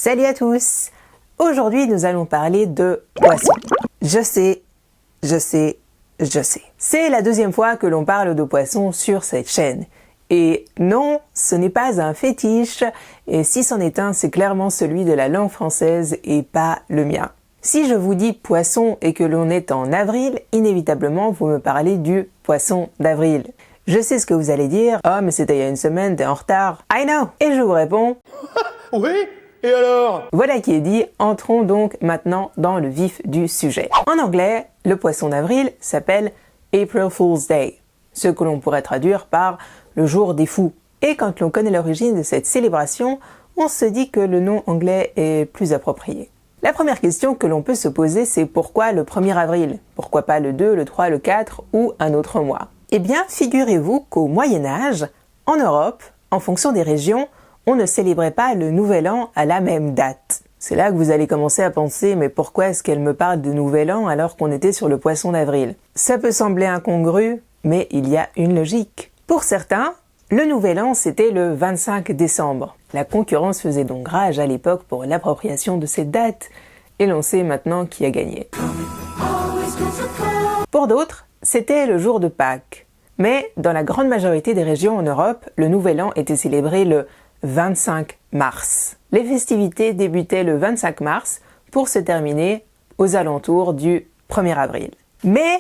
Salut à tous! Aujourd'hui, nous allons parler de poissons. Je sais. C'est la deuxième fois que l'on parle de poissons sur cette chaîne. Et non, ce n'est pas un fétiche, et si c'en est un, c'est clairement celui de la langue française et pas le mien. Si je vous dis poisson et que l'on est en avril, inévitablement vous me parlez du poisson d'avril. Je sais ce que vous allez dire, « Oh mais c'était il y a une semaine, t'es en retard ». I know. Et je vous réponds « Oui, et alors ?» Voilà qui est dit, entrons donc maintenant dans le vif du sujet. En anglais, le poisson d'avril s'appelle April Fool's Day, ce que l'on pourrait traduire par le jour des fous. Et quand l'on connaît l'origine de cette célébration, on se dit que le nom anglais est plus approprié. La première question que l'on peut se poser, c'est pourquoi le 1er avril? Pourquoi pas le 2, le 3, le 4 ou un autre mois? Eh bien, figurez-vous qu'au Moyen-Âge, en Europe, en fonction des régions, on ne célébrait pas le Nouvel An à la même date. C'est là que vous allez commencer à penser, mais pourquoi est-ce qu'elle me parle de Nouvel An alors qu'on était sur le poisson d'avril? Ça peut sembler incongru, mais il y a une logique. Pour certains, le Nouvel An, c'était le 25 décembre. La concurrence faisait donc rage à l'époque pour l'appropriation de cette date, et l'on sait maintenant qui a gagné. Pour d'autres, c'était le jour de Pâques. Mais dans la grande majorité des régions en Europe, le Nouvel An était célébré le 25 mars. Les festivités débutaient le 25 mars pour se terminer aux alentours du 1er avril. Mais,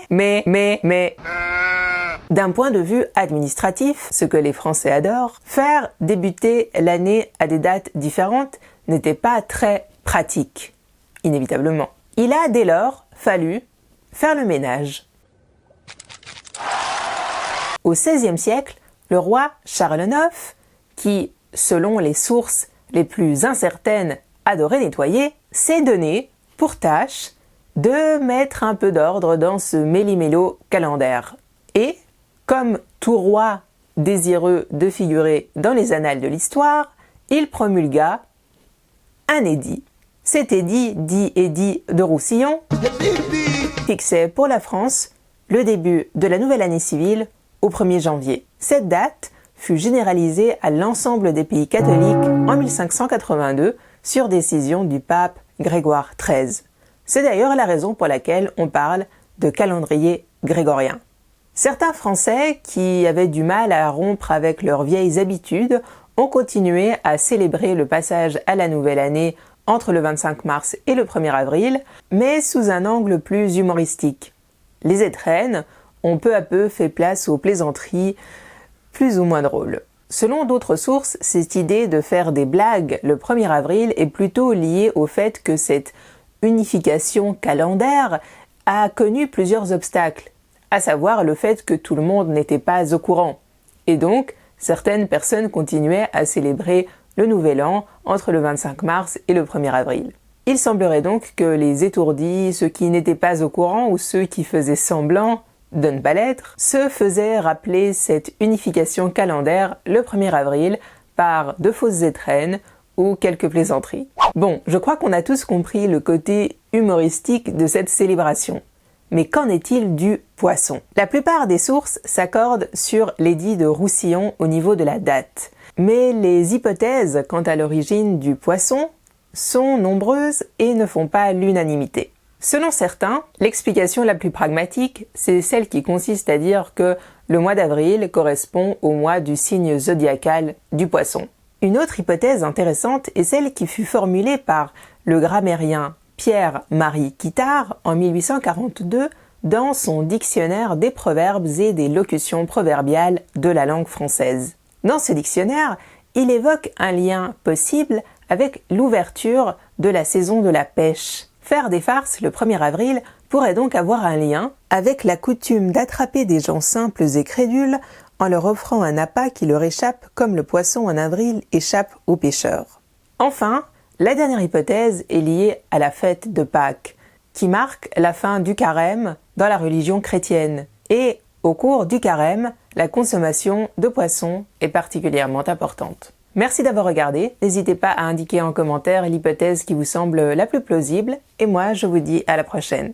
d'un point de vue administratif, ce que les Français adorent, faire débuter l'année à des dates différentes n'était pas très pratique, inévitablement. Il a dès lors fallu faire le ménage. Au XVIe siècle, le roi Charles IX, qui, selon les sources les plus incertaines, adorait nettoyer, s'est donné pour tâche de mettre un peu d'ordre dans ce méli-mélo calendaire. Et, comme tout roi désireux de figurer dans les annales de l'histoire, il promulgua un édit. Cet édit, dit édit de Roussillon, fixait pour la France le début de la nouvelle année civile au 1er janvier. Cette date fut généralisée à l'ensemble des pays catholiques en 1582 sur décision du pape Grégoire XIII. C'est d'ailleurs la raison pour laquelle on parle de calendrier grégorien. Certains Français qui avaient du mal à rompre avec leurs vieilles habitudes ont continué à célébrer le passage à la nouvelle année entre le 25 mars et le 1er avril, mais sous un angle plus humoristique. Les étrennes ont peu à peu fait place aux plaisanteries plus ou moins drôles. Selon d'autres sources, cette idée de faire des blagues le 1er avril est plutôt liée au fait que cette unification calendaire a connu plusieurs obstacles, à savoir le fait que tout le monde n'était pas au courant. Et donc, certaines personnes continuaient à célébrer le Nouvel An entre le 25 mars et le 1er avril. Il semblerait donc que les étourdis, ceux qui n'étaient pas au courant ou ceux qui faisaient semblant de ne pas l'être, se faisaient rappeler cette unification calendaire le 1er avril par de fausses étrennes ou quelques plaisanteries. Bon, je crois qu'on a tous compris le côté humoristique de cette célébration. Mais qu'en est-il du poisson? La plupart des sources s'accordent sur l'édit de Roussillon au niveau de la date. Mais les hypothèses quant à l'origine du poisson sont nombreuses et ne font pas l'unanimité. Selon certains, l'explication la plus pragmatique, c'est celle qui consiste à dire que le mois d'avril correspond au mois du signe zodiacal du poisson. Une autre hypothèse intéressante est celle qui fut formulée par le grammairien Pierre-Marie Quittard en 1842 dans son dictionnaire des proverbes et des locutions proverbiales de la langue française. Dans ce dictionnaire, il évoque un lien possible avec l'ouverture de la saison de la pêche. Faire des farces le 1er avril pourrait donc avoir un lien avec la coutume d'attraper des gens simples et crédules en leur offrant un appât qui leur échappe comme le poisson en avril échappe aux pêcheurs. Enfin, la dernière hypothèse est liée à la fête de Pâques, qui marque la fin du carême dans la religion chrétienne. Et au cours du carême, la consommation de poissons est particulièrement importante. Merci d'avoir regardé, n'hésitez pas à indiquer en commentaire l'hypothèse qui vous semble la plus plausible, et moi je vous dis à la prochaine.